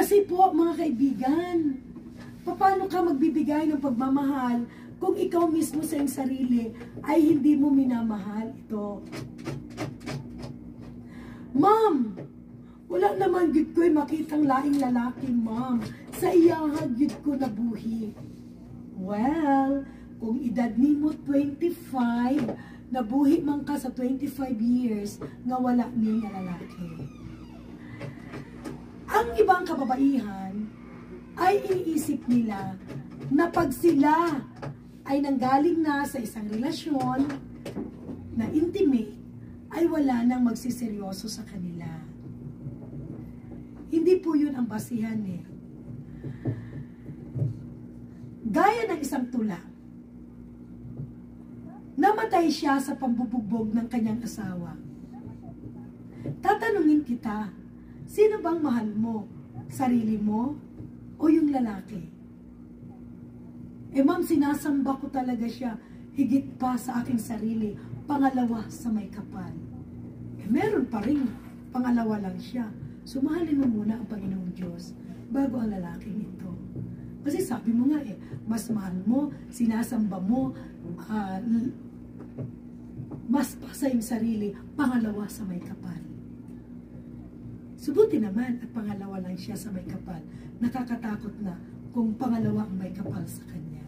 Kasi po, mga kaibigan, paano ka magbibigay ng pagmamahal kung ikaw mismo sa iyong sarili ay hindi mo minamahal ito? Ma'am, wala naman gid ko'y makitang laing lalaki, ma'am. Sa iyahag gid ko nabuhi. Well, kung edad nimo 25, nabuhi man ka sa 25 years nga wala ni nga lalaki. Ang ibang kababaihan ay iniisip nila na pag sila ay nanggaling na sa isang relasyon na intimate, ay wala nang magsiseryoso sa kanila. Hindi po yun ang basihan eh. Gaya ng isang tula, namatay siya sa pambubugbog ng kanyang asawa. Tatanungin kita, sino bang mahal mo? Sarili mo o yung lalaki? Eh ma'am, sinasamba ko talaga siya higit pa sa aking sarili, pangalawa sa may kapal. Eh meron pa rin, pangalawa lang siya. Sumahalin mo muna ang Panginoong Diyos bago ang lalaking ito. Kasi sabi mo nga eh, mas mahal mo, sinasamba mo, mas pa sa iyong sarili, pangalawa sa may kapal. Subuti naman at pangalawa lang siya sa may kapal. Nakakatakot na kung pangalawa ang may kapal sa kanya.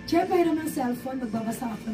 Check mayroon ng cellphone, magbabasa ako.